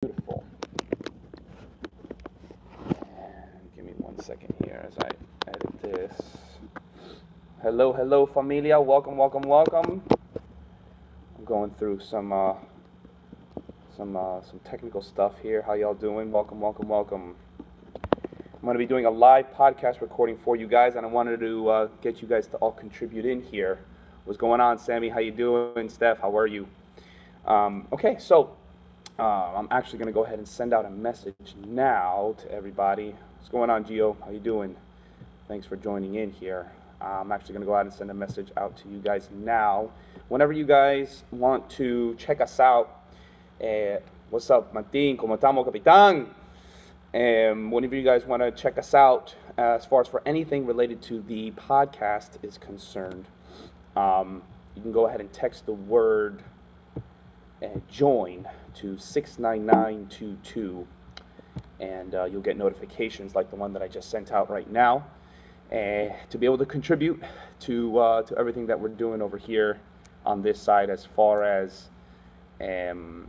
Beautiful. And give me 1 second here as I edit this. Hello, familia. Welcome. I'm going through some technical stuff here. How y'all doing? Welcome. I'm going to be doing a live podcast recording for you guys, and I wanted to get you guys to all contribute in here. What's going on, Sammy? How you doing? Steph, how are you? Okay, so I'm actually going to go ahead and send out a message now to everybody. What's going on, Gio? How you doing? Thanks for joining in here. I'm actually going to go ahead and send a message out to you guys now. Whenever you guys want to check us out, what's up, Martin? ¿Cómo estamos, capitán? Whenever you guys want to check us out, as far as for anything related to the podcast is concerned, you can go ahead and text the word join to 69922, and you'll get notifications like the one that I just sent out right now, to be able to contribute to everything that we're doing over here on this side as far as for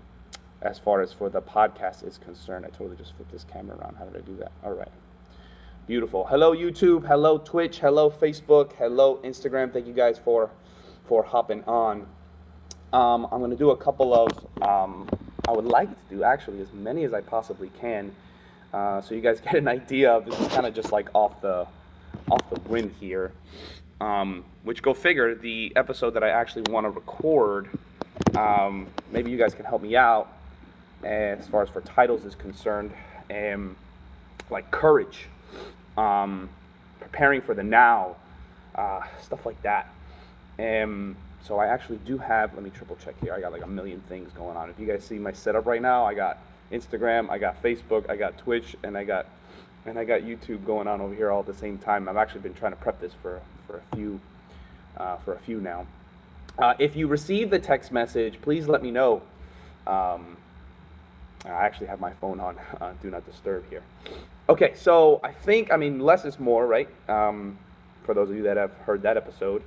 the podcast is concerned. I totally just flipped this camera around. How did I do that? All right. Beautiful. Hello, YouTube. Hello, Twitch. Hello, Facebook. Hello, Instagram. Thank you guys for hopping on. I'm going to do a couple of, I would like to do actually as many as I possibly can, so you guys get an idea of this is kind of just like off the whim here, which go figure, the episode that I actually want to record, maybe you guys can help me out as far as for titles is concerned, like courage, preparing for the now, stuff like that. So I actually do have, let me triple check here, I got like a million things going on. If you guys see my setup right now, I got Instagram, I got Facebook, I got Twitch, and I got YouTube going on over here all at the same time. I've actually been trying to prep this for a few now. If you receive the text message, please let me know. I actually have my phone on Do Not Disturb here. Okay, so I mean, less is more, right? For those of you that have heard that episode.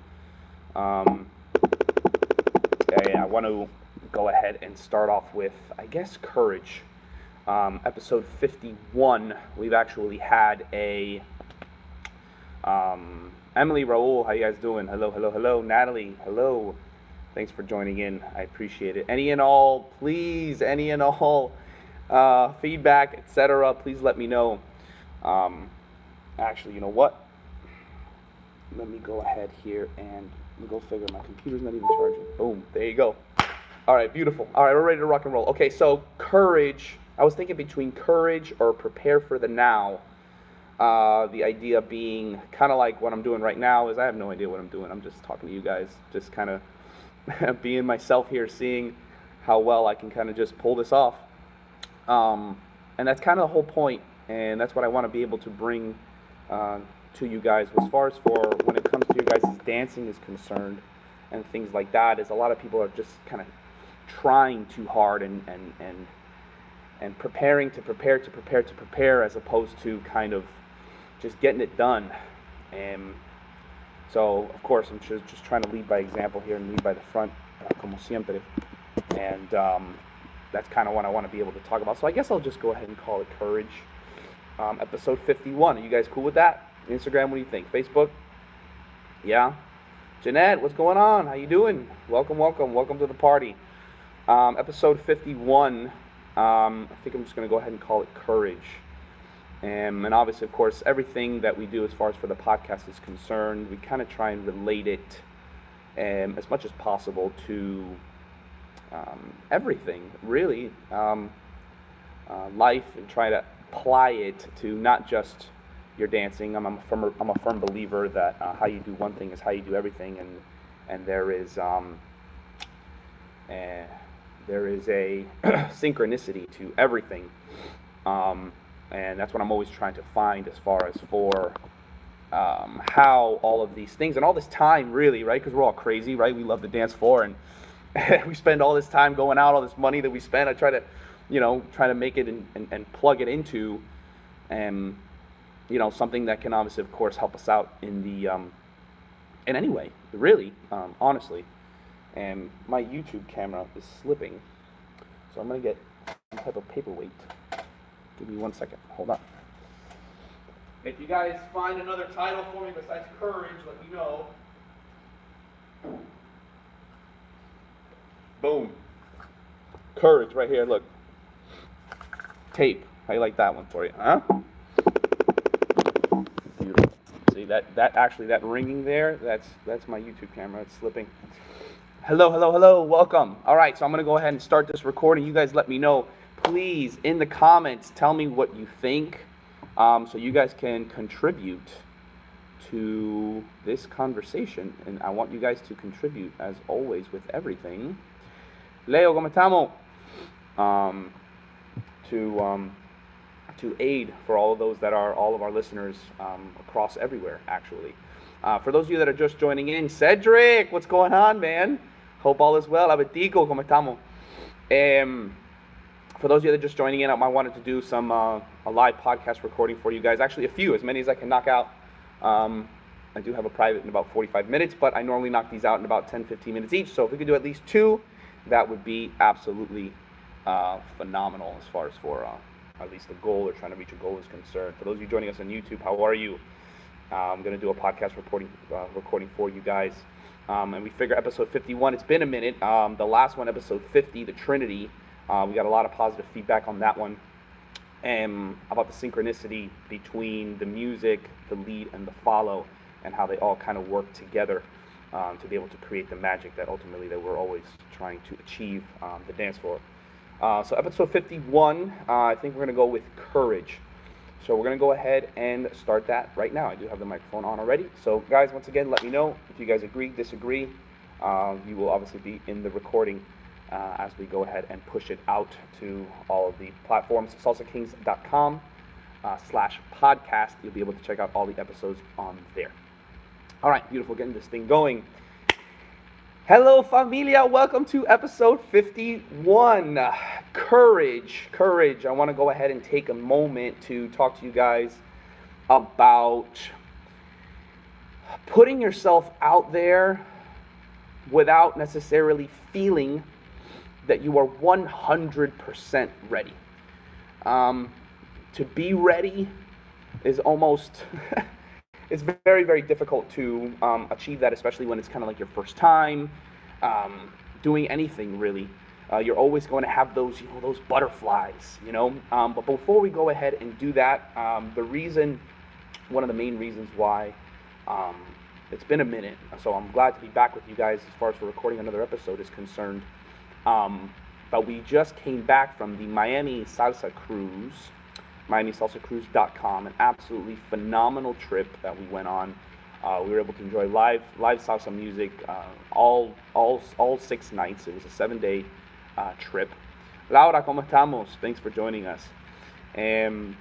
I want to go ahead and start off with, I guess, courage. Episode 51, we've actually had a Emily, Raul, how you guys doing? Hello. Natalie, hello. Thanks for joining in. I appreciate it. Any and all feedback, etc., please let me know. Actually, you know what? Let me go ahead here and go figure. My computer's not even charging. Boom. There you go. All right. Beautiful. All right. We're ready to rock and roll. Okay. So courage. I was thinking between courage or prepare for the now. The idea being kind of like what I'm doing right now is I have no idea what I'm doing. I'm just talking to you guys. Just kind of being myself here, seeing how well I can kind of just pull this off. And that's kind of the whole point. And that's what I want to be able to bring to you guys as far as for when it comes to you guys' dancing is concerned and things like that, is a lot of people are just kind of trying too hard and preparing to prepare as opposed to kind of just getting it done. And so of course I'm just trying to lead by example here and lead by the front, como siempre, and that's kind of what I want to be able to talk about. So I guess I'll just go ahead and call it courage. Episode 51. Are you guys cool with that? Instagram, what do you think? Facebook? Yeah? Jeanette, what's going on? How you doing? Welcome to the party. Episode 51, I think I'm just going to go ahead and call it courage. And obviously, of course, everything that we do as far as for the podcast is concerned, we kind of try and relate it as much as possible to everything, really. Life, and try to apply it to not just your dancing. I'm a firm believer that how you do one thing is how you do everything, and there is a synchronicity to everything, and that's what I'm always trying to find as far as for how all of these things and all this time, really, right? Because we're all crazy, right? We love the dance floor, and we spend all this time going out, all this money that we spend. I try to make it and plug it into something that can obviously, of course, help us out in any way, really, honestly. And my YouTube camera is slipping, so I'm going to get some type of paperweight. Give me 1 second. Hold on. If you guys find another title for me besides Courage, let me know. Boom. Courage right here, look. Tape. How you like that one for you, huh? Beautiful. See that ringing there, that's my YouTube camera. It's slipping. Hello, welcome. All right, so I'm gonna go ahead and start this recording. You guys let me know, please, in the comments, tell me what you think, so you guys can contribute to this conversation. And I want you guys to contribute, as always, with everything. Leo, ¿cómo estamos? To aid for all of those that are all of our listeners across everywhere, actually. For those of you that are just joining in, Cedric, what's going on, man? Hope all is well. Abetico, ¿cómo estamos? For those of you that are just joining in, I wanted to do some a live podcast recording for you guys. Actually, a few, as many as I can knock out. I do have a private in about 45 minutes, but I normally knock these out in about 10, 15 minutes each. So if we could do at least 2, that would be absolutely phenomenal as far as for at least the goal or trying to reach a goal is concerned. For those of you joining us on YouTube, how are you? I'm going to do a podcast recording for you guys. And we figure episode 51, it's been a minute. The last one, episode 50, the Trinity, we got a lot of positive feedback on that one. About the synchronicity between the music, the lead, and the follow, and how they all kind of work together to be able to create the magic that ultimately that we're always trying to achieve the dance floor. So episode 51, I think we're going to go with Courage. So we're going to go ahead and start that right now. I do have the microphone on already. So guys, once again, let me know if you guys agree, disagree. You will obviously be in the recording as we go ahead and push it out to all of the platforms. salsakings.com/podcast. You'll be able to check out all the episodes on there. All right, beautiful, getting this thing going. Hello, familia. Welcome to episode 51. Courage. I want to go ahead and take a moment to talk to you guys about putting yourself out there without necessarily feeling that you are 100% ready. To be ready is almost... It's very, very difficult to achieve that, especially when it's kind of like your first time doing anything, really. You're always going to have those, those butterflies, But before we go ahead and do that, one of the main reasons why it's been a minute, so I'm glad to be back with you guys as far as for recording another episode is concerned. But we just came back from the Miami Salsa Cruise. MiamiSalsaCruise.com, an absolutely phenomenal trip that we went on. We were able to enjoy live salsa music all 6 nights. It was a 7-day trip. Laura, ¿cómo estamos? Thanks for joining us. And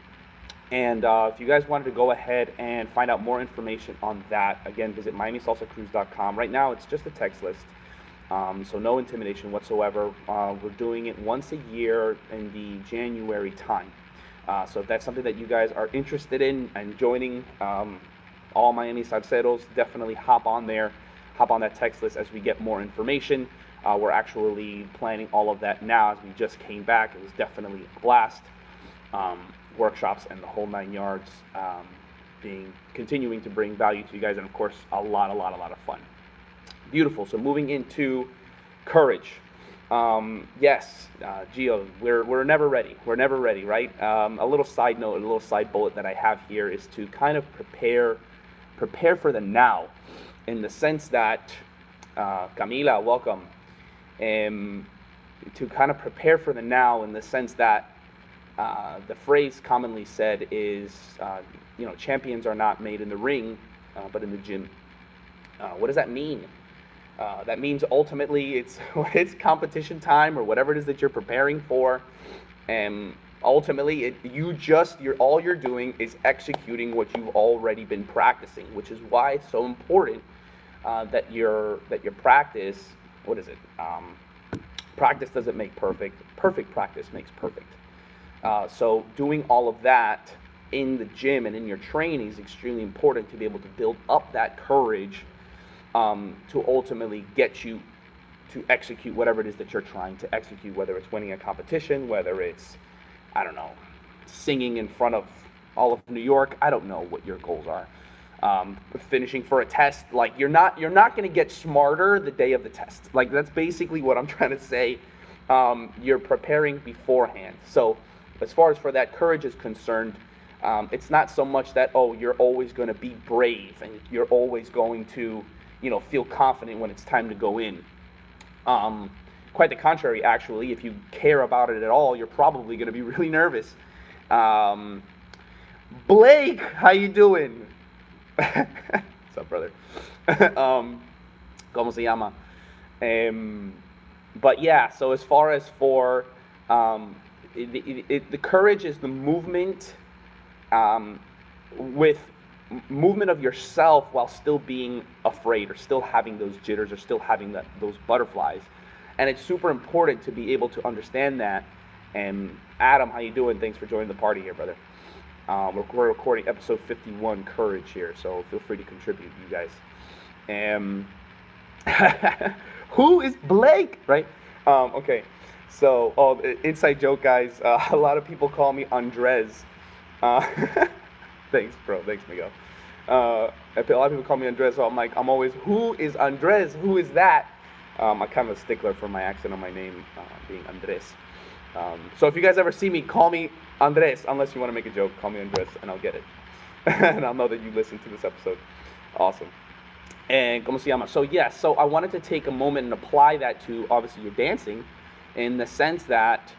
if you guys wanted to go ahead and find out more information on that, again, visit MiamiSalsaCruise.com. Right now, it's just a text list. So no intimidation whatsoever. We're doing it once a year in the January time. So if that's something that you guys are interested in and joining, all Miami Salseros, definitely hop on that text list as we get more information. We're actually planning all of that now as we just came back. It was definitely a blast. Workshops and the whole 9 yards, continuing to bring value to you guys, and of course a lot of fun. Beautiful. So moving into Courage. Yes, Gio, we're never ready. We're never ready, right? A little side note, a little side bullet that I have here is to kind of prepare for the now, in the sense that, Camila, welcome. To kind of prepare for the now in the sense that the phrase commonly said is, champions are not made in the ring, but in the gym. What does that mean? That means ultimately it's competition time or whatever it is that you're preparing for, and ultimately all you're doing is executing what you've already been practicing, which is why it's so important that your practice. What is it? Practice doesn't make perfect. Perfect practice makes perfect. So doing all of that in the gym and in your training is extremely important to be able to build up that courage to ultimately get you to execute whatever it is that you're trying to execute, whether it's winning a competition, whether it's, I don't know, singing in front of all of New York. I don't know what your goals are. Finishing for a test, like you're not going to get smarter the day of the test. Like that's basically what I'm trying to say. You're preparing beforehand. So as far as for that courage is concerned, it's not so much that, oh, you're always going to be brave and you're always going to, feel confident when it's time to go in. Quite the contrary, actually. If you care about it at all, you're probably going to be really nervous. Blake, how you doing? What's up, brother? ¿Cómo se llama? But yeah, so as far as for the courage is the movement with movement of yourself while still being afraid or still having those jitters or still having those butterflies. And it's super important to be able to understand that. And Adam, how you doing? Thanks for joining the party here, brother. We're recording episode 51, Courage, here, so feel free to contribute, you guys. Who is Blake, right? Okay, so, inside joke, guys. A lot of people call me Andres. Thanks, bro. Thanks, Miguel. A lot of people call me Andres, so I'm always, who is Andres? Who is that? I'm kind of a stickler for my accent on my name being Andres. So if you guys ever see me, call me Andres, unless you want to make a joke, call me Andres, and I'll get it. And I'll know that you listened to this episode. Awesome. And ¿cómo se llama? So yes, so I wanted to take a moment and apply that to, obviously, your dancing, in the sense that,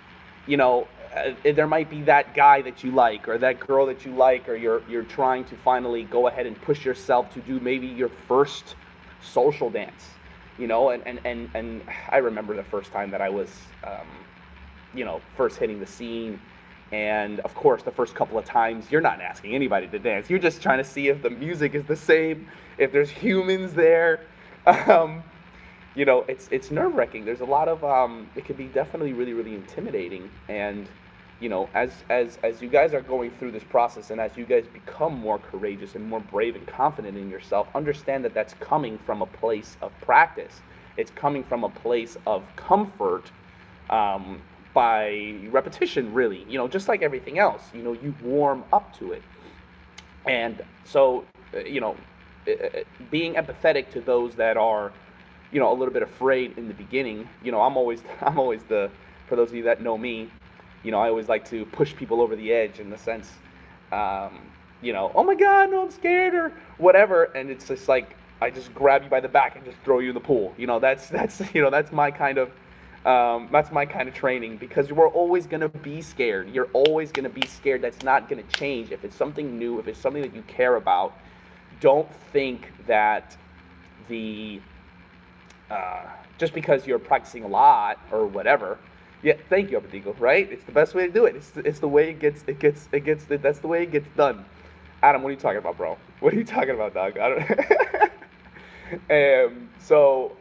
there might be that guy that you like, or that girl that you like, or you're trying to finally go ahead and push yourself to do maybe your first social dance, and I remember the first time that I was, first hitting the scene. And of course, the first couple of times, you're not asking anybody to dance. You're just trying to see if the music is the same, if there's humans there. It's nerve-wracking. There's a lot of, it can be definitely really, really intimidating. And, as you guys are going through this process, and as you guys become more courageous and more brave and confident in yourself, understand that that's coming from a place of practice. It's coming from a place of comfort, by repetition, really, just like everything else, you warm up to it. And so, being empathetic to those that are, a little bit afraid in the beginning, I'm always for those of you that know me, I always like to push people over the edge in the sense, oh my God, no, I'm scared or whatever. And it's just like, I just grab you by the back and just throw you in the pool. That's my kind of, training, because we're always going to be scared. You're always going to be scared. That's not going to change. If it's something new, if it's something that you care about, don't think that just because you're practicing a lot or whatever. Yeah, thank you, Abadigo, right? It's the best way to do it. It's the way that's the way it gets done. Adam, what are you talking about, bro? What are you talking about, dog? I don't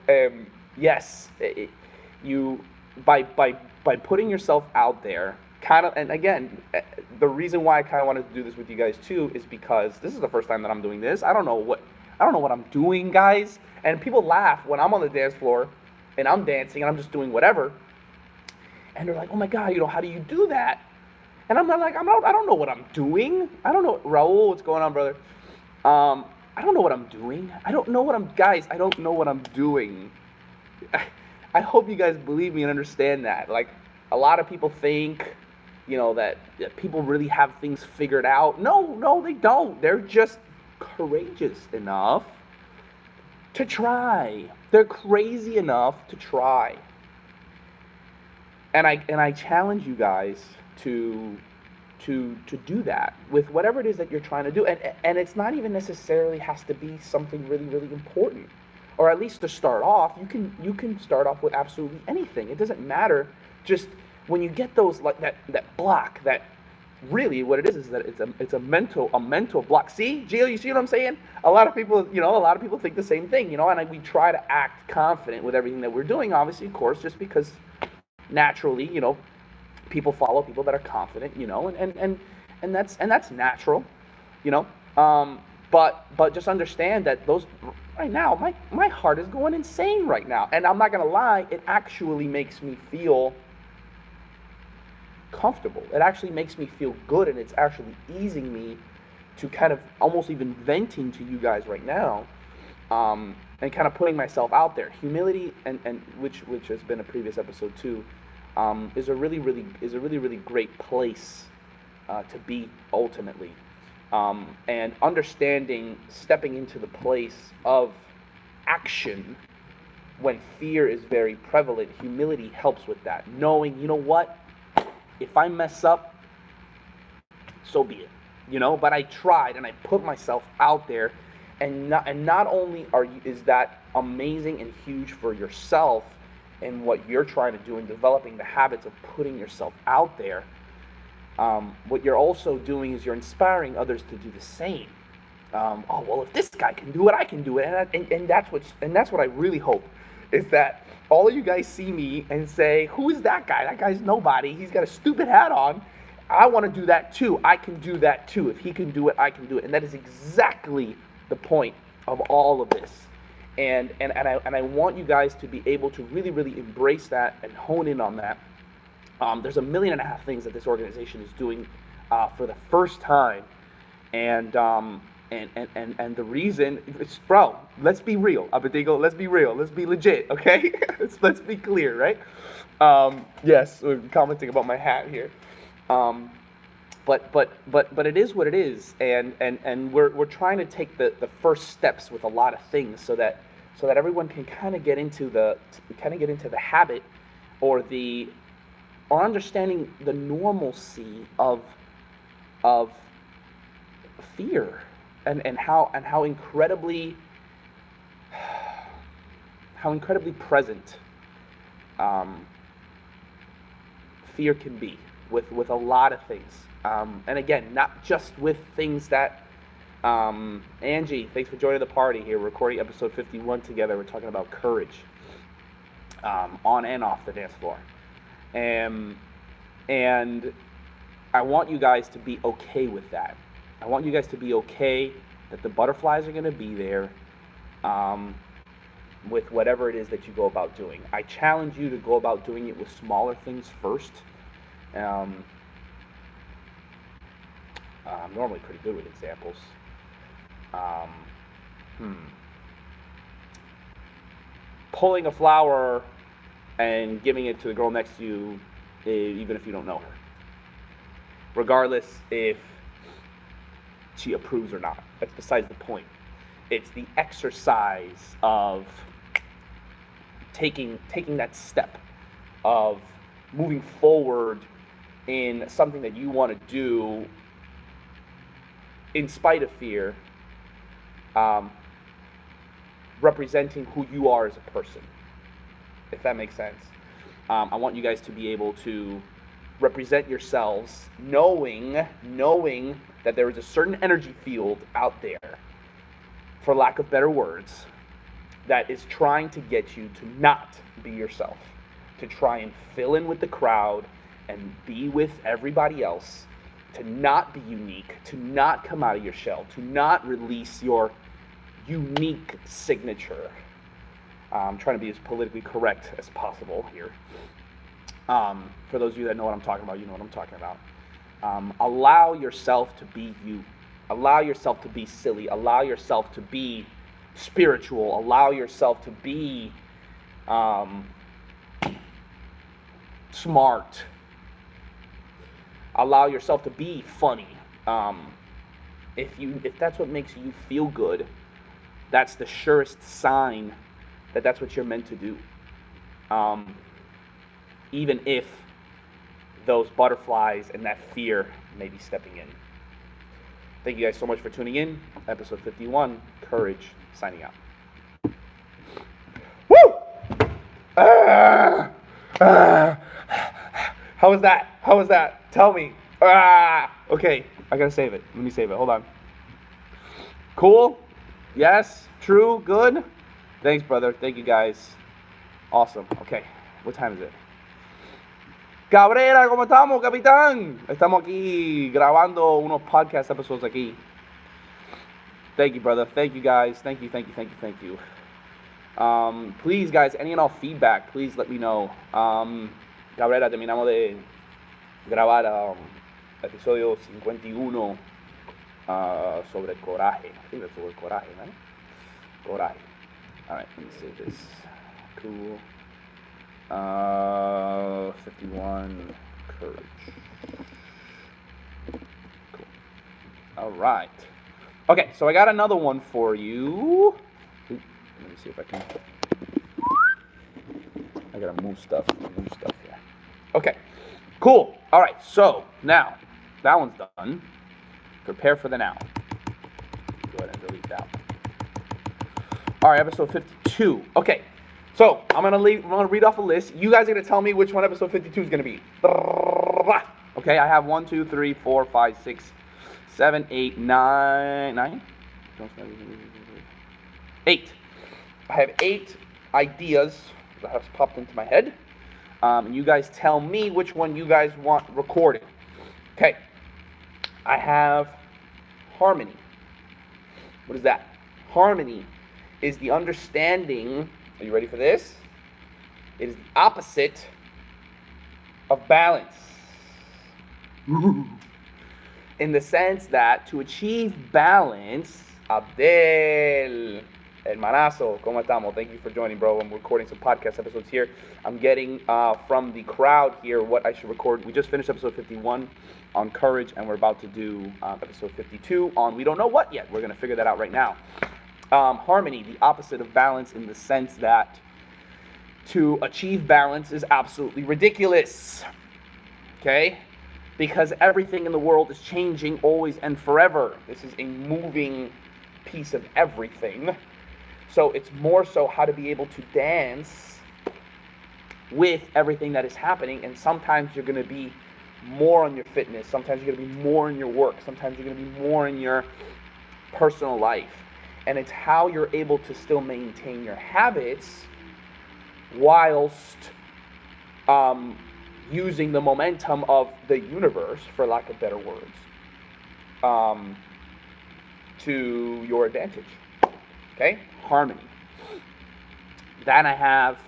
yes, you by putting yourself out there, kind of, and again, the reason why I kind of wanted to do this with you guys too is because this is the first time that I'm doing this. I don't know what I'm doing, guys, and people laugh when I'm on the dance floor and I'm dancing and I'm just doing whatever, and they're like, "Oh my God, how do you do that?" And I'm not like, I don't know what I'm doing. I don't know, Raul, what's going on, brother? I don't know what I'm doing. I don't know what I'm doing. I hope you guys believe me and understand that. Like, a lot of people think, that people really have things figured out. No, they don't. They're just courageous enough to try. They're crazy enough to try. And I challenge you guys to do that with whatever it is that you're trying to do. And it's not even necessarily has to be something really, really important. Or at least to start off, you can start off with absolutely anything. It doesn't matter. Just when you get those, like that block, that really what it is that it's a mental block. See, Gio, you see what I'm saying? A lot of people think the same thing, and we try to act confident with everything that we're doing, obviously, of course, just because naturally, people follow people that are confident, and that's natural, But just understand that those right now, my heart is going insane right now. And I'm not gonna lie, it actually makes me feel comfortable. It actually makes me feel good, and it's actually easing me to kind of almost even venting to you guys right now, and kind of putting myself out there. Humility, and which has been a previous episode too, is a really great place to be ultimately, and understanding, stepping into the place of action when fear is very prevalent. Humility helps with that. Knowing, you know what, if I mess up, so be it. But I tried and I put myself out there, and not only is that amazing and huge for yourself and what you're trying to do in developing the habits of putting yourself out there, what you're also doing is you're inspiring others to do the same. Oh well, if this guy can do it, I can do it, and that's what I really hope, is that all of you guys see me and say, who is that guy? That guy's nobody. He's got a stupid hat on. I want to do that too. I can do that too. If he can do it, I can do it. And that is exactly the point of all of this. And I want you guys to be able to really, really embrace that and hone in on that. There's 1.5 million things that this organization is doing for the first time, and the reason is, bro, let's be real, Abedigo, let's be real, let's be legit, okay? let's be clear, right? Yes, we're commenting about my hat here. But it is what it is, and we're trying to take the first steps with a lot of things so that everyone can kind of get into the habit or understanding the normalcy of fear and how incredibly present fear can be with a lot of things. And again, not just with things that, Angie, thanks for joining the party here. We're recording episode 51 together. We're talking about courage, on and off the dance floor. And I want you guys to be okay with that. I want you guys to be okay that the butterflies are going to be there, with whatever it is that you go about doing. I challenge you to go about doing it with smaller things first. I'm normally pretty good with examples. Pulling a flower and giving it to the girl next to you, even if you don't know her, regardless if she approves or not. That's besides the point. It's the exercise of taking that step of moving forward in something that you want to do in spite of fear, representing who you are as a person, if that makes sense. I want you guys to be able to represent yourselves knowing that there is a certain energy field out there, for lack of better words, that is trying to get you to not be yourself, to try and fill in with the crowd and be with everybody else, to not be unique, to not come out of your shell, to not release your unique signature. I'm trying to be as politically correct as possible here. For those of you that know what I'm talking about, you know what I'm talking about. Allow yourself to be you. Allow yourself to be silly. Allow yourself to be spiritual. Allow yourself to be smart. Allow yourself to be funny. If that's what makes you feel good, that's the surest sign that that's what you're meant to do. Even if those butterflies and that fear may be stepping in. Thank you guys so much for tuning in. Episode 51, Courage, signing out. Woo! How was that? How was that? Tell me. Okay, I gotta save it. Let me save it. Hold on. Cool? Yes? True? Good? Thanks, brother. Thank you, guys. Awesome. Okay, what time is it? Cabrera, ¿cómo estamos, capitán? Estamos aquí grabando unos podcast episodes aquí. Thank you, brother. Thank you, guys. Thank you. Please, guys, any and all feedback, please let me know. Cabrera, terminamos de grabar episodio 51 sobre coraje. I think that's the word coraje, right? Coraje. All right, let me save this. Cool. 51 courage. Cool. All right. Okay, so I got another one for you. Let me see if I can. I gotta move stuff here. Okay, cool. All right, so now that one's done. Prepare for the now. Go ahead and delete that one. All right, episode 52. Okay, so I'm gonna read off a list. You guys are gonna tell me which one episode 52 is gonna be. Okay, I have 1, 2, 3, 4, 5, 6, 7, 8, 9. 8. I have 8 ideas that have popped into my head. And you guys tell me which one you guys want recorded. Okay. I have harmony. What is that? Harmony is the understanding. Are you ready for this? It is the opposite of balance. In the sense that to achieve balance, Abdel, hermanazo, ¿cómo estamos? Thank you for joining, bro. I'm recording some podcast episodes here. I'm getting from the crowd here what I should record. We just finished episode 51 on courage, and we're about to do episode 52 on we don't know what yet. We're going to figure that out right now. Harmony, the opposite of balance in the sense that to achieve balance is absolutely ridiculous. Okay? Because everything in the world is changing always and forever. This is a moving piece of everything. So it's more so how to be able to dance with everything that is happening. And sometimes you're going to be more on your fitness. Sometimes you're going to be more in your work. Sometimes you're going to be more in your personal life. And it's how you're able to still maintain your habits whilst using the momentum of the universe, for lack of better words, to your advantage. Okay? Harmony. Then I have,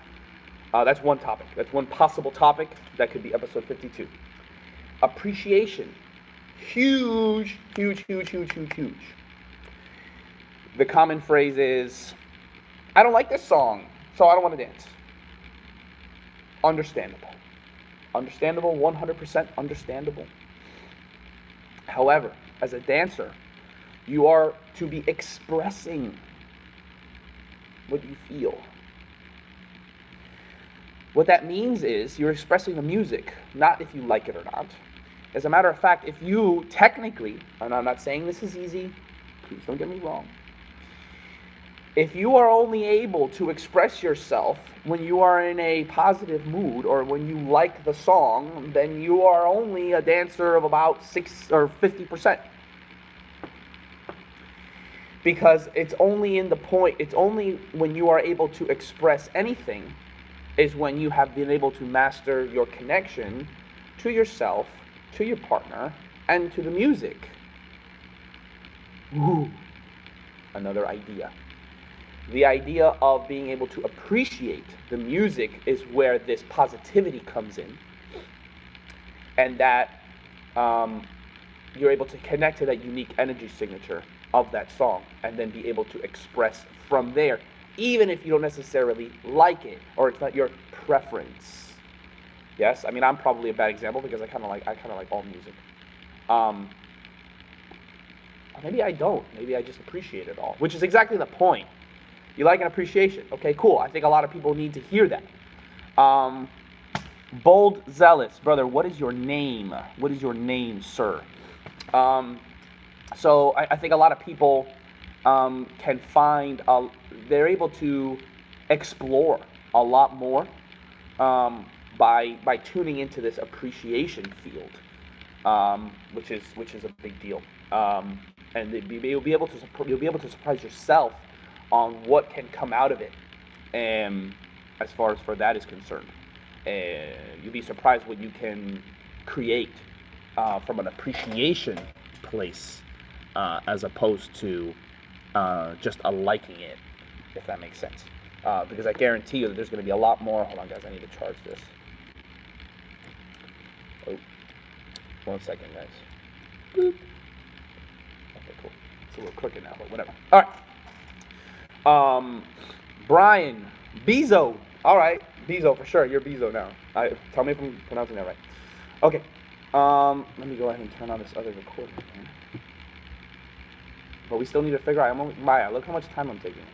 that's one topic. That's one possible topic. That could be episode 52. Appreciation. Huge. The common phrase is, I don't like this song, so I don't want to dance. Understandable. 100% understandable. However, as a dancer, you are to be expressing what you feel. What that means is you're expressing the music, not if you like it or not. As a matter of fact, if you technically, and I'm not saying this is easy, please don't get me wrong. If you are only able to express yourself when you are in a positive mood or when you like the song, then you are only a dancer of about 6 or 50%. Because it's only when you are able to express anything is when you have been able to master your connection to yourself, to your partner, and to the music. Ooh, another idea. The idea of being able to appreciate the music is where this positivity comes in. And that you're able to connect to that unique energy signature of that song and then be able to express from there, even if you don't necessarily like it or it's not your preference. Yes, I mean, I'm probably a bad example because I kind of like all music. Maybe I don't. Maybe I just appreciate it all, which is exactly the point. You like an appreciation. Okay, cool. I think a lot of people need to hear that. Bold Zealous. Brother, what is your name? What is your name, sir? So I think a lot of people can find, they're able to explore a lot more by tuning into this appreciation field, which is a big deal. And you'll be able to surprise yourself on what can come out of it, as far as for that is concerned. You'll be surprised what you can create from an appreciation place, as opposed to just a liking it, if that makes sense. Because I guarantee you that there's going to be a lot more. Hold on, guys. I need to charge this. Oh, 1 second, guys. Boop. Okay, cool. It's a little crooked now, but whatever. All right. Brian, Bezo. All right, Bezo for sure. You're Bezo now. Tell me if I'm pronouncing that right. Okay. Let me go ahead and turn on this other recording here. But we still need to figure out. Maya, look how much time I'm taking.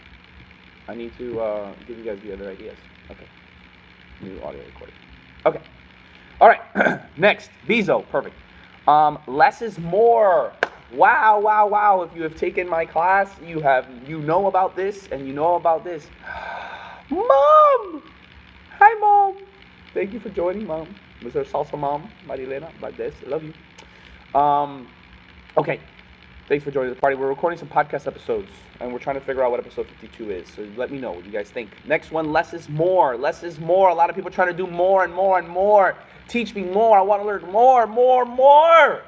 I need to give you guys the other ideas. Okay. New audio recording. Okay. All right. Next, Bezo. Perfect. Less is more. Wow, wow, wow. If you have taken my class, you know about this and you know about this. Mom! Hi, Mom. Thank you for joining, Mom. Mr. Salsa Mom, Marilena, like this. I love you. Okay. Thanks for joining the party. We're recording some podcast episodes, and we're trying to figure out what episode 52 is. So let me know what you guys think. Next one, less is more. Less is more. A lot of people are trying to do more and more and more. Teach me more. I want to learn more, more, more.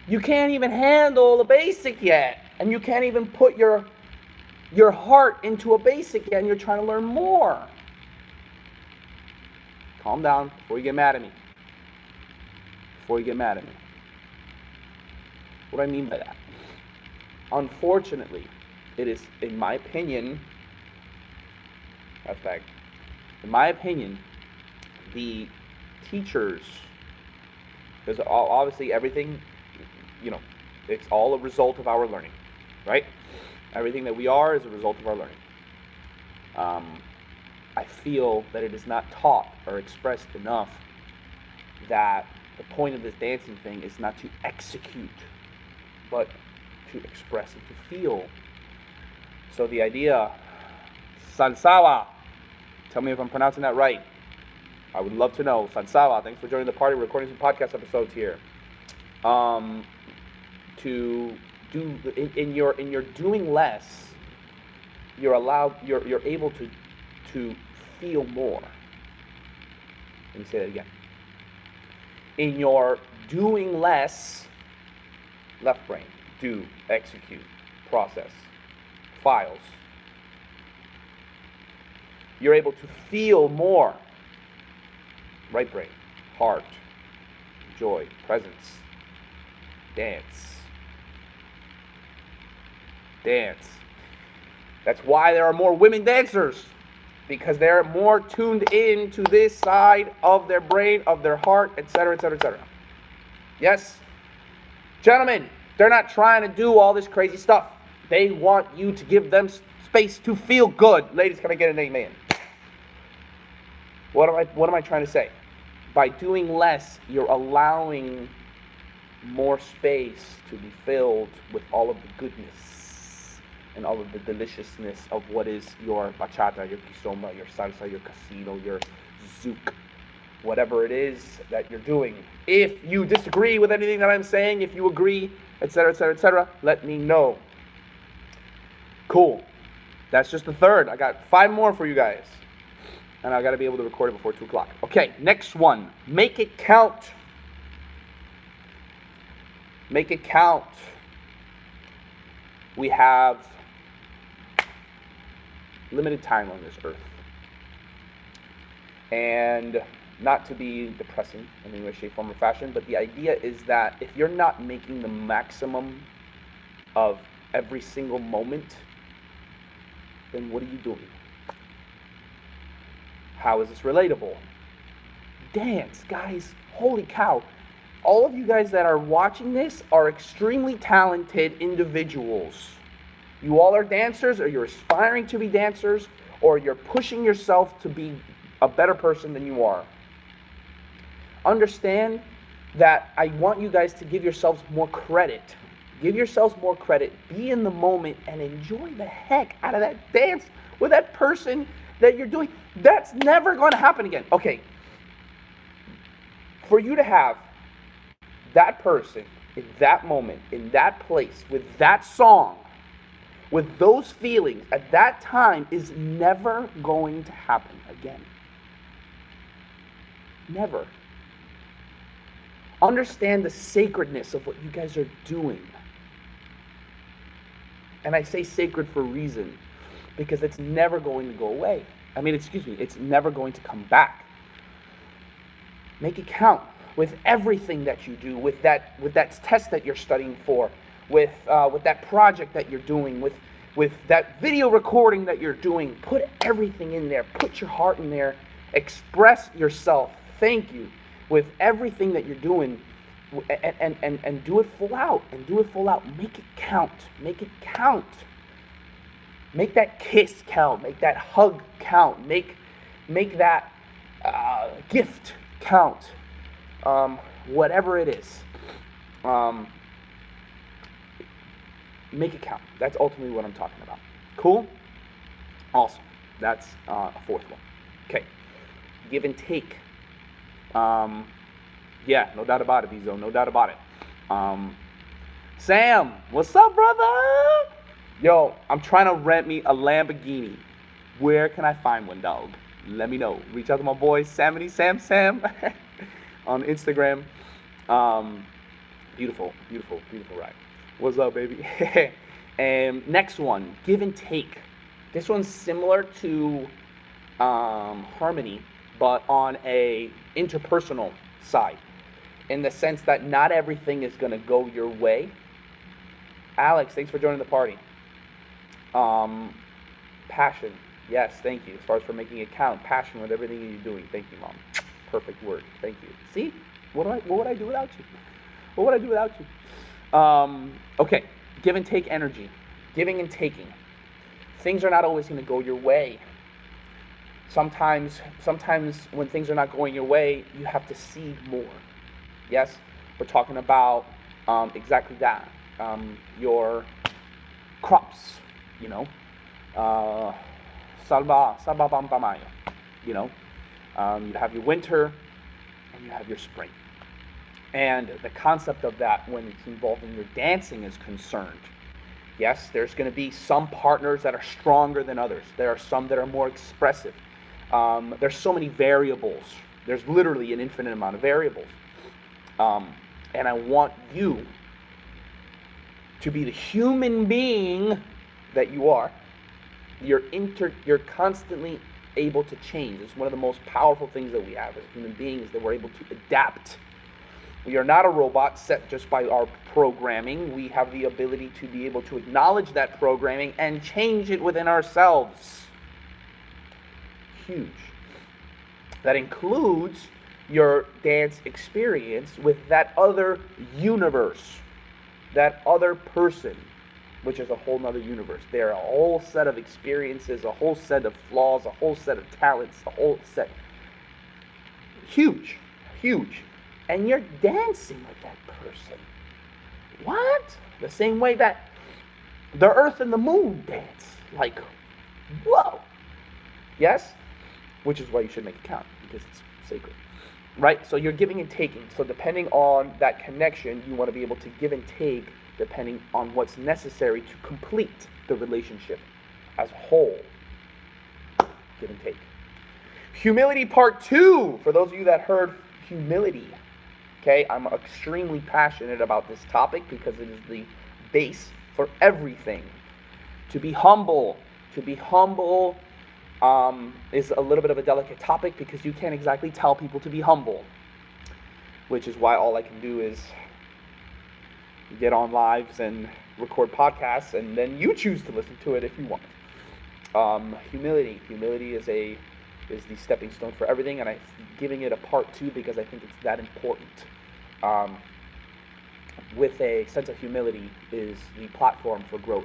You can't even handle the basic yet, and you can't even put your heart into a basic yet, and you're trying to learn more. Calm down before you get mad at me. What do I mean by that? Unfortunately, it is, in my opinion, the teachers, because obviously everything, it's all a result of our learning, right? Everything that we are is a result of our learning. I feel that it is not taught or expressed enough that the point of this dancing thing is not to execute, but to express and to feel. So the idea, Sansawa, tell me if I'm pronouncing that right. I would love to know. Sansawa, thanks for joining the party. We're recording some podcast episodes here. To do in your doing less, you're able to feel more. Let me say that again. In your doing less, left brain, do, execute, process, files, you're able to feel more. Right brain, heart, joy, presence, dance. That's why there are more women dancers. Because they're more tuned in to this side of their brain, of their heart, etc., etc., etc. Yes? Gentlemen, they're not trying to do all this crazy stuff. They want you to give them space to feel good. Ladies, can I get an amen? What am I trying to say? By doing less, you're allowing more space to be filled with all of the goodness and all of the deliciousness of what is your bachata, your kizomba, your salsa, your casino, your zouk, whatever it is that you're doing. If you disagree with anything that I'm saying, if you agree, etc., etc., etc., let me know. Cool. That's just the third. I got 5 more for you guys. And I got to be able to record it before 2 o'clock. Okay, next one. Make it count. Make it count. We have limited time on this earth. And not to be depressing in any way, shape, form, or fashion, but the idea is that if you're not making the maximum of every single moment, then what are you doing? How is this relatable? Dance, guys. Holy cow. All of you guys that are watching this are extremely talented individuals. You all are dancers, or you're aspiring to be dancers, or you're pushing yourself to be a better person than you are. Understand that I want you guys to give yourselves more credit. Give yourselves more credit. Be in the moment and enjoy the heck out of that dance with that person that you're doing. That's never going to happen again. Okay. For you to have that person in that moment, in that place, with that song, with those feelings at that time is never going to happen again. Never. Understand the sacredness of what you guys are doing. And I say sacred for a reason, because it's never going to go away. It's never going to come back. Make it count with everything that you do, with that test that you're studying for, with that project that you're doing, with that video recording that you're doing. Put everything in there. Put your heart in there. Express yourself. Thank you with everything that you're doing, and do it full out. And do it full out. Make it count. Make it count. Make that kiss count. Make that hug count. Make that gift count. Whatever it is. Make it count. That's ultimately what I'm talking about. Cool? Awesome. That's a fourth one. Okay. Give and take. Yeah, no doubt about it, Bizo. No doubt about it. Sam, what's up, brother? Yo, I'm trying to rent me a Lamborghini. Where can I find one, dog? Let me know. Reach out to my boy, Sam on Instagram. Beautiful ride. What's up, baby? And next one, give and take. This one's similar to harmony, but on a interpersonal side, in the sense that not everything is going to go your way. Alex, thanks for joining the party. Passion. Yes, thank you. As far as for making it count. Passion with everything you're doing. Thank you, Mom. Perfect word. Thank you. See? What would I do without you? What would I do without you? Okay. Give and take energy. Giving and taking. Things are not always going to go your way. Sometimes when things are not going your way, you have to cede more. Yes? We're talking about exactly that. Your crops, you know. Salba bambamayo, you know. You have your winter and you have your spring. And the concept of that when it's involving your dancing is concerned. Yes, there's going to be some partners that are stronger than others. There are some that are more expressive. There's so many variables. There's literally an infinite amount of variables. And I want you to be the human being that you are. You're constantly able to change. It's one of the most powerful things that we have as human beings, that we're able to adapt. We are not a robot set just by our programming. We have the ability to be able to acknowledge that programming and change it within ourselves. Huge. That includes your dance experience with that other universe, that other person, which is a whole nother universe. They're a whole set of experiences, a whole set of flaws, a whole set of talents, a whole set. Huge. And you're dancing with that person. What? The same way that the earth and the moon dance. Like, whoa. Yes? Which is why you should make it count, because it's sacred. Right? So you're giving and taking. So depending on that connection, you want to be able to give and take depending on what's necessary to complete the relationship as a whole. Give and take. Humility part 2. For those of you that heard humility. Okay, I'm extremely passionate about this topic because it is the base for everything. To be humble. Is a little bit of a delicate topic because you can't exactly tell people to be humble. Which is why all I can do is get on lives and record podcasts, and then you choose to listen to it if you want. Humility is the stepping stone for everything, and I'm giving it a part 2 because I think it's that important. With a sense of humility is the platform for growth.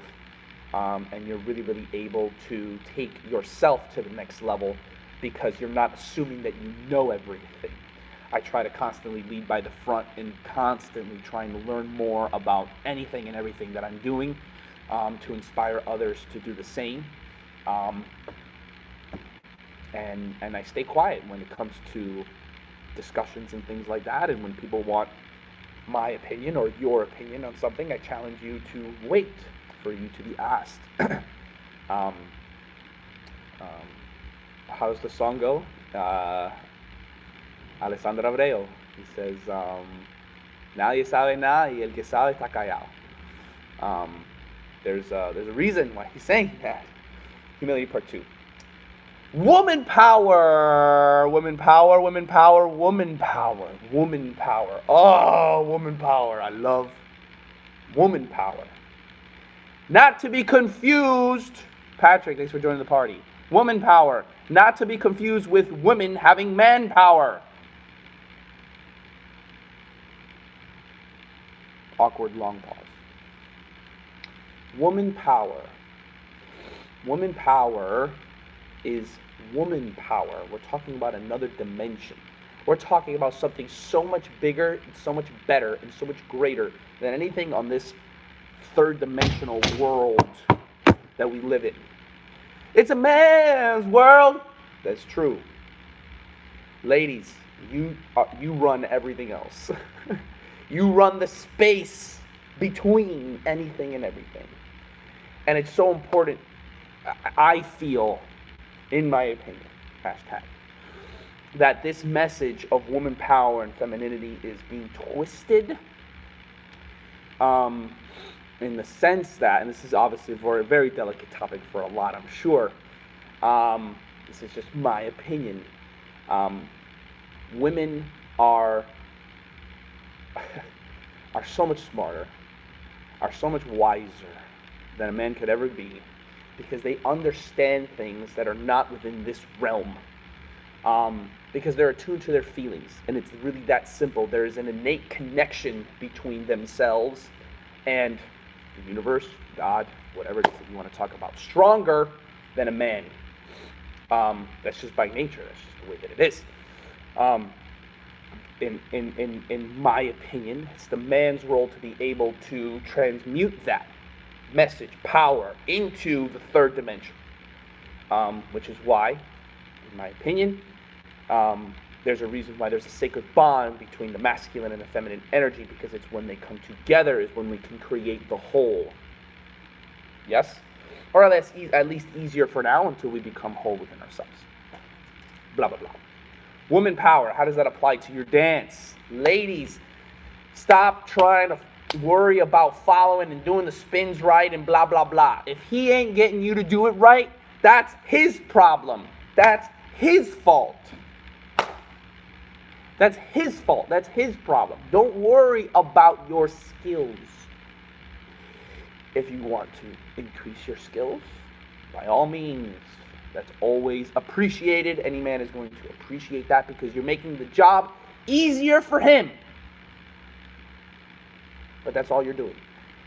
And you're really able to take yourself to the next level because you're not assuming that you know everything. I try to constantly lead by the front and constantly trying to learn more about anything and everything that I'm doing, to inspire others to do the same. And I stay quiet when it comes to discussions and things like that. And when people want my opinion or your opinion on something, I challenge you to wait for you to be asked. How does the song go? Alessandro Abreu. He says, Nadie sabe nada y el que sabe está callado. There's a reason why he's saying that. Humility part 2. Woman power, woman power, woman power, woman power, woman power. Oh, woman power. I love woman power. Not to be confused, Patrick, thanks for joining the party. Woman power, not to be confused with women having man power. Awkward long pause. Woman power. Woman power is woman power. We're talking about another dimension. We're talking about something so much bigger, and so much better, and so much greater than anything on this third dimensional world that we live in. It's a man's world. That's true. Ladies, you run everything else. You run the space between anything and everything. And it's so important, I feel, in my opinion, hashtag, that this message of woman power and femininity is being twisted in the sense that, and this is obviously for a very delicate topic for a lot, I'm sure, this is just my opinion, women are so much smarter, are so much wiser than a man could ever be, because they understand things that are not within this realm, because they're attuned to their feelings, and it's really that simple. There is an innate connection between themselves and the universe, God, whatever it is that you want to talk about, stronger than a man. That's just by nature. That's just the way that it is. In my opinion, it's the man's role to be able to transmute that message, power, into the third dimension, which is why, in my opinion, there's a reason why there's a sacred bond between the masculine and the feminine energy, because it's when they come together is when we can create the whole. Yes? Or at least easier for now until we become whole within ourselves. Blah, blah, blah. Woman power, how does that apply to your dance? Ladies, stop trying to worry about following and doing the spins right and blah, blah, blah. If he ain't getting you to do it right, that's his problem. That's his fault. That's his fault. That's his problem. Don't worry about your skills. If you want to increase your skills, by all means, that's always appreciated. Any man is going to appreciate that, because you're making the job easier for him. But that's all you're doing.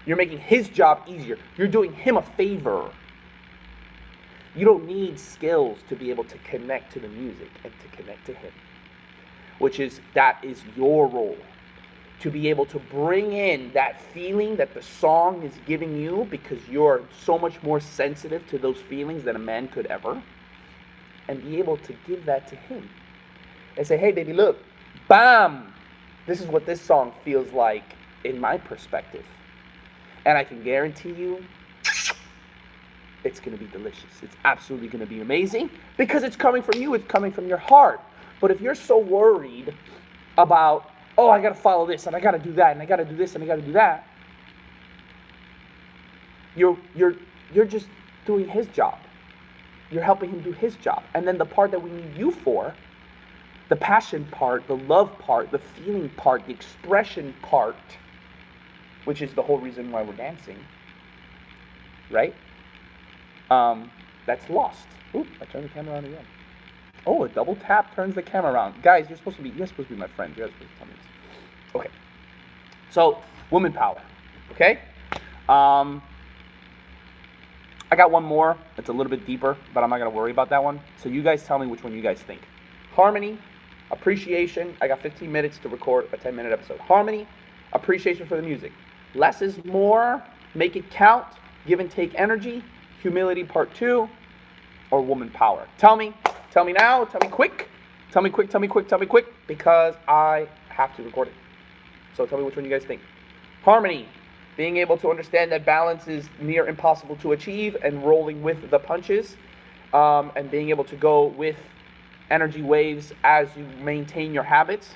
You're making his job easier. You're doing him a favor. You don't need skills to be able to connect to the music and to connect to him. That is your role. To be able to bring in that feeling that the song is giving you, because you're so much more sensitive to those feelings than a man could ever. And be able to give that to him. And say, hey baby, look, bam! This is what this song feels like in my perspective. And I can guarantee you, it's going to be delicious. It's absolutely going to be amazing, because it's coming from you. It's coming from your heart. But if you're so worried about, oh, I got to follow this, and I got to do that, and I got to do this, and I got to do that, you're just doing his job. You're helping him do his job. And then the part that we need you for, the passion part, the love part, the feeling part, the expression part, which is the whole reason why we're dancing, right? That's lost. Oop, I turned the camera on again. Oh, a double tap turns the camera around. Guys, you're supposed to be my friend. You're supposed to tell me this. Okay. So, woman power. Okay? I got one more. It's a little bit deeper, but I'm not going to worry about that one. So you guys tell me which one you guys think. Harmony, appreciation. I got 15 minutes to record a 10-minute episode. Harmony, appreciation for the music. Less is more. Make it count. Give and take energy. Humility part 2. Or woman power. Tell me now, tell me quick, because I have to record it. So tell me which one you guys think. Harmony, being able to understand that balance is near impossible to achieve, and rolling with the punches, and being able to go with energy waves as you maintain your habits.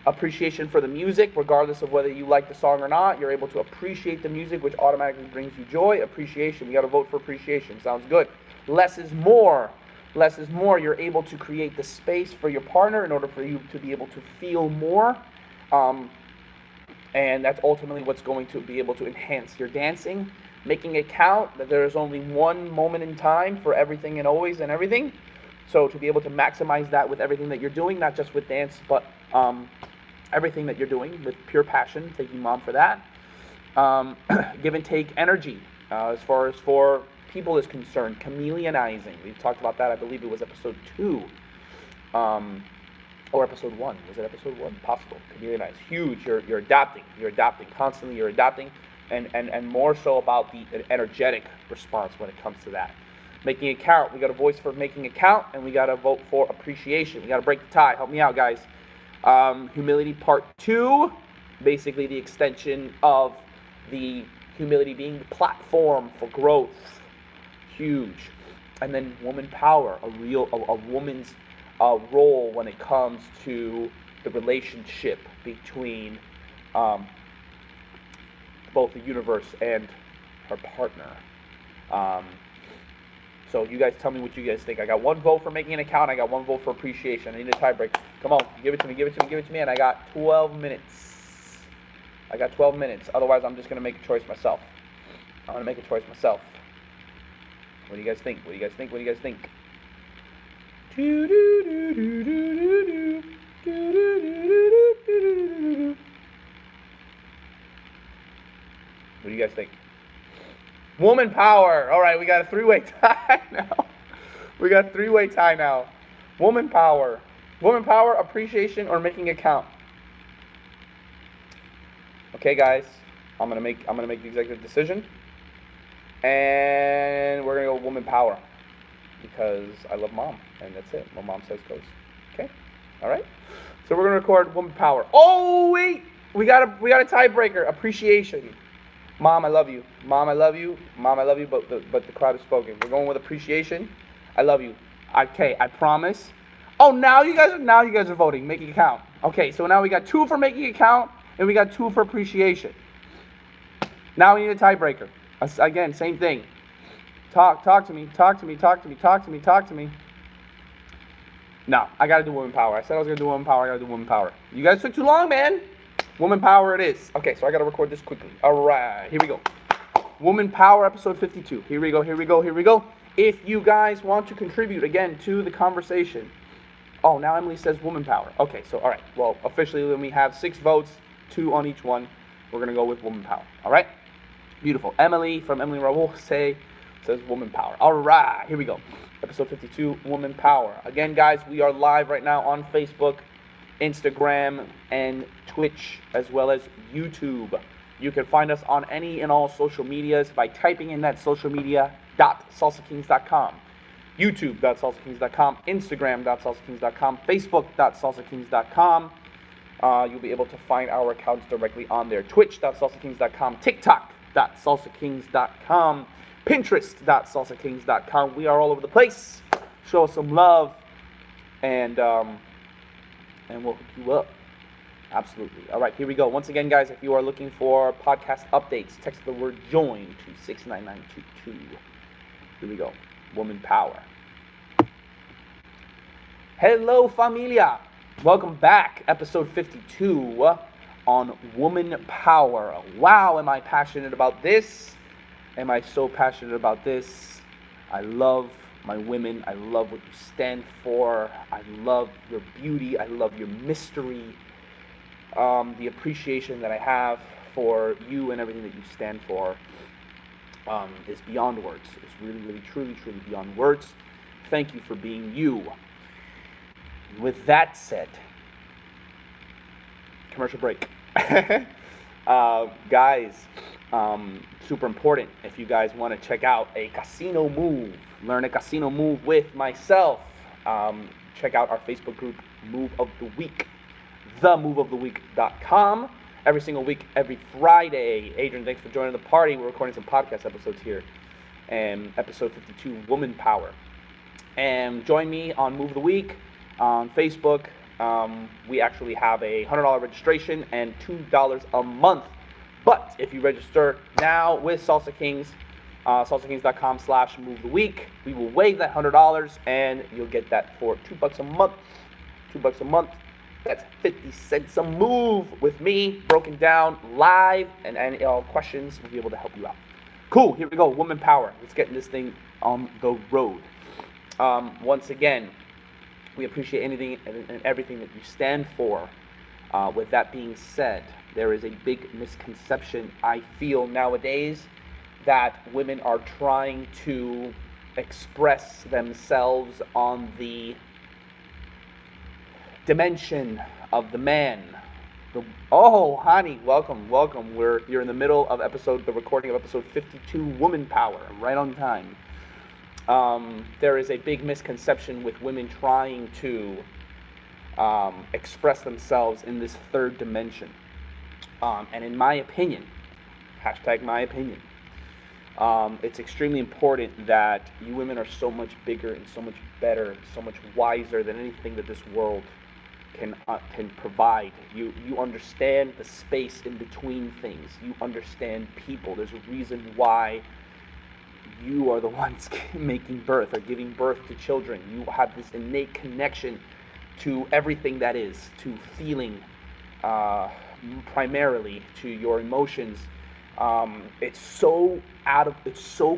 Appreciation for the music, regardless of whether you like the song or not. You're able to appreciate the music, which automatically brings you joy. Appreciation. We got to vote for appreciation. Sounds good. Less is more. Less is more. You're able to create the space for your partner in order for you to be able to feel more. And that's ultimately what's going to be able to enhance your dancing. Making it count, that there is only one moment in time for everything and always and everything. So to be able to maximize that with everything that you're doing, not just with dance, but everything that you're doing with pure passion. Thank you, Mom, for that. Give and take energy. As far as for people is concerned, chameleonizing. We've talked about that. I believe it was episode 2. Or episode 1. Was it episode 1? Possible. Chameleonize. Huge. You're adapting. You're adapting. Constantly you're adapting. And more so about the energetic response when it comes to that. Making it count. We got a voice for making it count, and we got to vote for appreciation. We got to break the tie. Help me out, guys. Humility part 2. Basically the extension of the humility being the platform for growth. Huge. And then woman power. A woman's role when it comes to the relationship between both the universe and her partner. So you guys tell me what you guys think. I got 1 vote for making an account. I got 1 vote for appreciation. I need a tiebreaker. Come on, give it to me, give it to me, give it to me. And I got 12 minutes. I got 12 minutes. Otherwise, I'm just going to make a choice myself. I'm going to make a choice myself. What do you guys think? What do you guys think? What do you guys think? What do you guys think? Woman power. All right, we got a 3-way tie now. We got a 3-way tie now. Woman power. Woman power, appreciation, or making it count. Okay, guys. I'm gonna make the executive decision, and we're gonna go woman power because I love Mom, and that's it. What Mom says goes. Okay. All right. So we're gonna record woman power. Oh wait, we got a tiebreaker. Appreciation. Mom, I love you. Mom, I love you. Mom, I love you. But the crowd has spoken. We're going with appreciation. I love you. Okay, I promise. Oh, now you guys are voting. Making it count. Okay, so now we got 2 for making it count, and we got 2 for appreciation. Now we need a tiebreaker. Again, same thing. Talk to me. Talk to me. Talk to me. Talk to me. Talk to me. No, I gotta do woman power. I said I was gonna do woman power. I gotta do woman power. You guys took too long, man. Woman power it is. Okay, so I gotta record this quickly. All right, here we go. Woman power, episode 52. Here we go, here we go, here we go. If you guys want to contribute, again, to the conversation. Oh, now Emily says woman power. Okay, so, all right. Well, officially, when we have 6 votes, 2 on each one, we're gonna go with woman power. All right? Beautiful. Emily from Emily Raul says woman power. All right, here we go. Episode 52, woman power. Again, guys, we are live right now on Facebook, Instagram, and Twitch, as well as YouTube. You can find us on any and all social medias by typing in that social media.salsakings.com, youtube.salsakings.com, instagram.salsakings.com, facebook.salsakings.com. You'll be able to find our accounts directly on there. Twitch.salsakings.com, tiktok.salsakings.com, pinterest.salsakings.com. We are all over the place. Show us some love, and we'll hook you up. Absolutely. All right, here we go. Once again, guys, if you are looking for podcast updates, text the word JOIN to 69922. Here we go. Woman power. Hello, familia. Welcome back. Episode 52 on woman power. Wow, am I passionate about this? Am I so passionate about this? I love my women. I love what you stand for. I love your beauty. I love your mystery. The appreciation that I have for you and everything that you stand for is beyond words. It's really, really, truly, truly beyond words. Thank you for being you. With that said, commercial break. Guys, super important. If you guys want to check out a casino move, learn a casino move with myself, check out our Facebook group, Move of the Week, themoveoftheweek.com. Every single week, every Friday. Adrian, thanks for joining the party. We're recording some podcast episodes here. And episode 52, Woman Power. And join me on Move of the Week on Facebook, we actually have a $100 registration and $2 a month. But if you register now with Salsa Kings, salsakings.com/movetheweek, we will waive that $100 and you'll get that for $2 a month. $2 a month. That's 50 cents a move with me, broken down live, and any questions, we'll be able to help you out. Cool, here we go, woman power. Let's get this thing on the road. Once again, we appreciate anything and everything that you stand for. With that being said, there is a big misconception, I feel, nowadays, that women are trying to express themselves on the dimension of the man. Oh, honey, welcome. You're in the middle of the recording of episode 52, Woman Power, right on time. There is a big misconception with women trying to express themselves in this third dimension. And in my opinion, #my opinion, it's extremely important that you women are so much bigger and so much better, so much wiser than anything that this world can provide. You understand the space in between things. You understand people. There's a reason why you are the ones making birth or giving birth to children. You have this innate connection to everything that is, to feeling, primarily to your emotions. It's so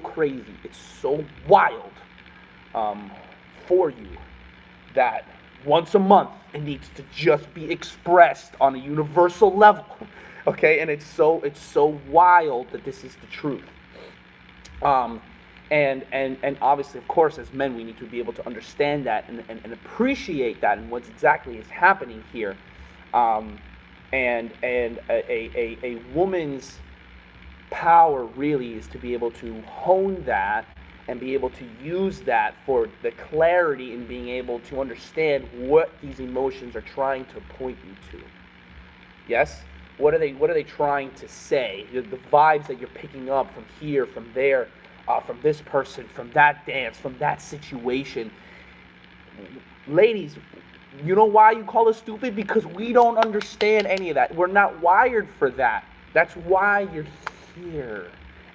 crazy, it's so wild for you that once a month it needs to just be expressed on a universal level, okay? And it's so wild that this is the truth. And obviously, of course, as men, we need to be able to understand that and appreciate that and what exactly is happening here. And a woman's power really is to be able to hone that and be able to use that for the clarity in being able to understand what these emotions are trying to point you to. Yes? What are they trying to say? The vibes that you're picking up from here, from there, from this person, from that dance, from that situation. Ladies, you know why you call us stupid? Because we don't understand any of that. We're not wired for that. That's why you're here.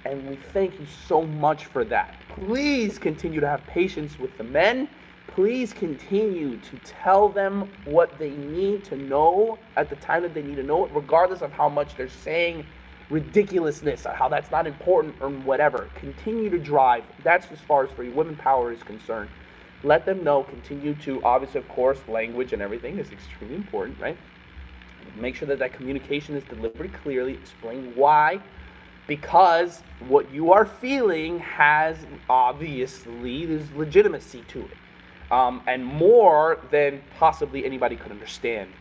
And we thank you so much for that. Please continue to have patience with the men. Please continue to tell them what they need to know at the time that they need to know it, regardless of how much they're saying ridiculousness, or how that's not important or whatever. Continue to drive. That's as far as for you. Women power is concerned. Let them know. Continue to, obviously, of course, language and everything is extremely important, right? Make sure that communication is delivered clearly. Explain why. Because what you are feeling has, obviously, there's legitimacy to it. And more than possibly anybody could understand.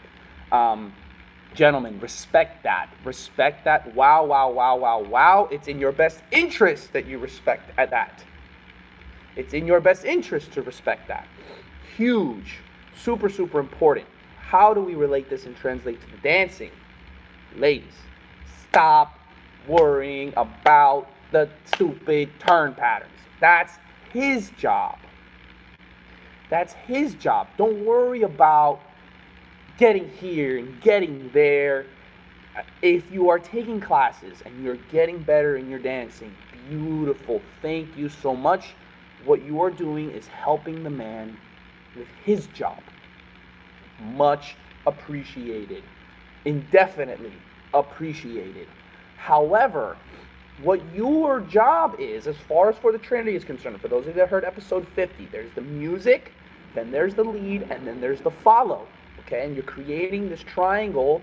Gentlemen, respect that. Respect that. Wow. It's in your best interest that you respect that. It's in your best interest to respect that. Huge. Super, super important. How do we relate this and translate to the dancing? Ladies, stop worrying about the stupid turn patterns. That's his job. That's his job. Don't worry about getting here and getting there. If you are taking classes and you're getting better in your dancing, beautiful. Thank you so much. What you are doing is helping the man with his job. Much appreciated. Indefinitely appreciated. However, what your job is, as far as for the Trinity is concerned, for those of you that heard episode 50, there's the music, then there's the lead, and then there's the follow. Okay, and you're creating this triangle,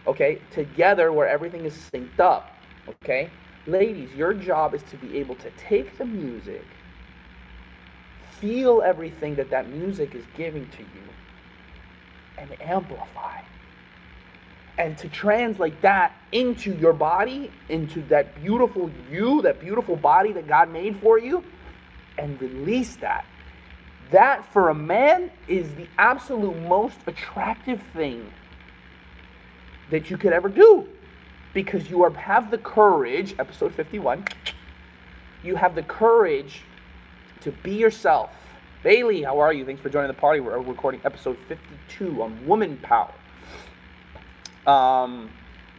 okay, together where everything is synced up. Okay, ladies, your job is to be able to take the music, feel everything that music is giving to you, and amplify. And to translate that into your body, into that beautiful you, that beautiful body that God made for you, and release that. That, for a man, is the absolute most attractive thing that you could ever do. Because you have the courage, episode 51, you have the courage to be yourself Bailey, how are you? Thanks for joining the party. We're recording episode 52 on woman power.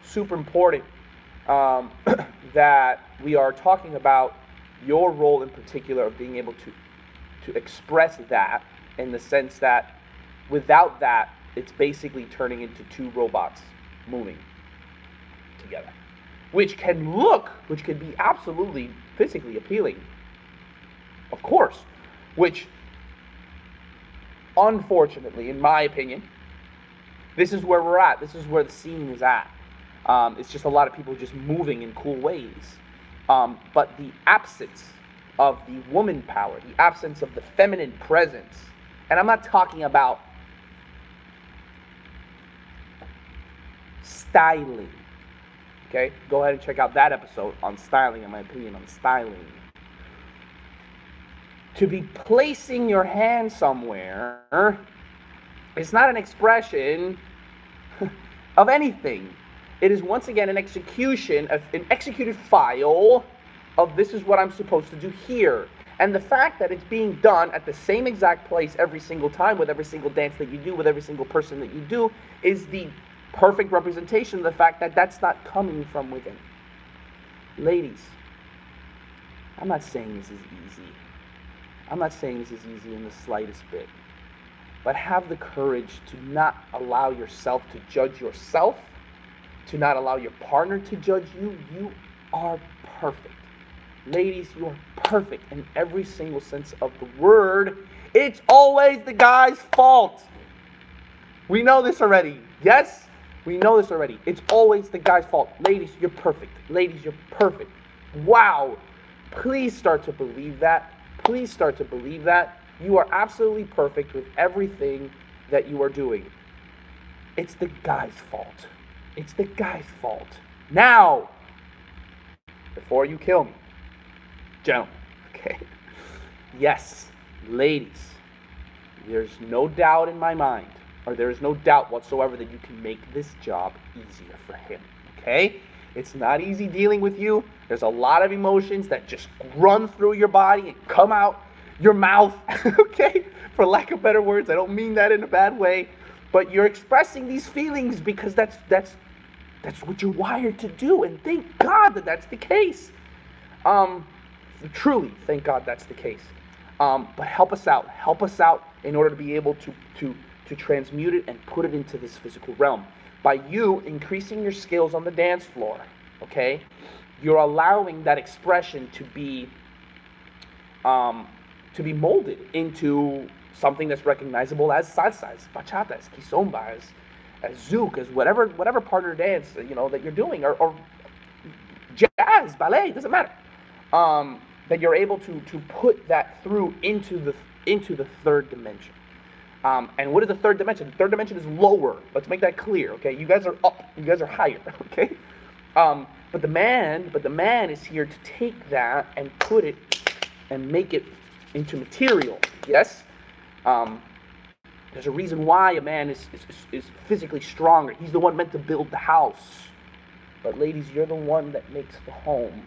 Super important that we are talking about your role in particular of being able to express that, in the sense that without that, it's basically turning into two robots moving together, which can be absolutely physically appealing, of course, which unfortunately, in my opinion, this is where we're at. This is where the scene is at. It's just a lot of people just moving in cool ways. But the absence of the woman power, the absence of the feminine presence, and I'm not talking about styling. Okay? Go ahead and check out that episode on styling, in my opinion, on styling. To be placing your hand somewhere is not an expression of anything. It is once again an execution, an executed file of this is what I'm supposed to do here. And the fact that it's being done at the same exact place every single time, with every single dance that you do, with every single person that you do, is the perfect representation of the fact that that's not coming from within. Ladies, I'm not saying this is easy. I'm not saying this is easy in the slightest bit. But have the courage to not allow yourself to judge yourself, to not allow your partner to judge you. You are perfect. Ladies, you are perfect in every single sense of the word. It's always the guy's fault. We know this already. Yes? We know this already. It's always the guy's fault. Ladies, you're perfect. Ladies, you're perfect. Wow. Please start to believe that. Please start to believe that. You are absolutely perfect with everything that you are doing. It's the guy's fault. It's the guy's fault. Now, before you kill me, gentlemen, okay? Yes, ladies, there's no doubt in my mind, or there is no doubt whatsoever that you can make this job easier for him, okay? It's not easy dealing with you. There's a lot of emotions that just run through your body and come out your mouth, okay? For lack of better words, I don't mean that in a bad way, but you're expressing these feelings because that's what you're wired to do, and thank God that that's the case. Truly, thank God that's the case. But help us out in order to be able to transmute it and put it into this physical realm. By you increasing your skills on the dance floor, okay, you're allowing that expression to be molded into something that's recognizable as salsa, as bachata, as kizomba, as zouk, as whatever partner dance that you're doing, or jazz, ballet, doesn't matter. That you're able to put that through into the third dimension. And what is the third dimension? The third dimension is lower. Let's make that clear, okay? You guys are up. You guys are higher, okay? But the man is here to take that and put it and make it into material. Yes? There's a reason why a man is physically stronger. He's the one meant to build the house. But ladies, you're the one that makes the home.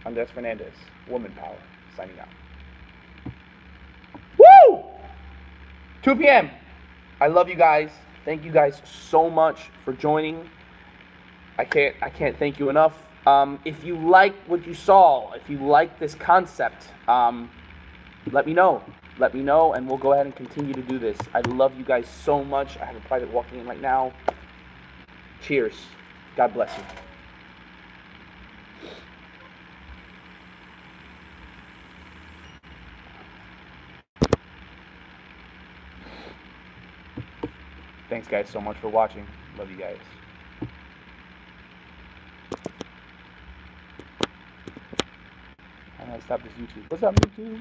Andres Fernandez, Woman Power, signing out. Woo! 2 p.m. I love you guys. Thank you guys so much for joining. I can't thank you enough. If you like what you saw, if you like this concept, let me know. Let me know, and we'll go ahead and continue to do this. I love you guys so much. I have a private walking in right now. Cheers. God bless you. Thanks, guys, so much for watching. Love you guys. I'm gonna stop this YouTube. What's up, YouTube?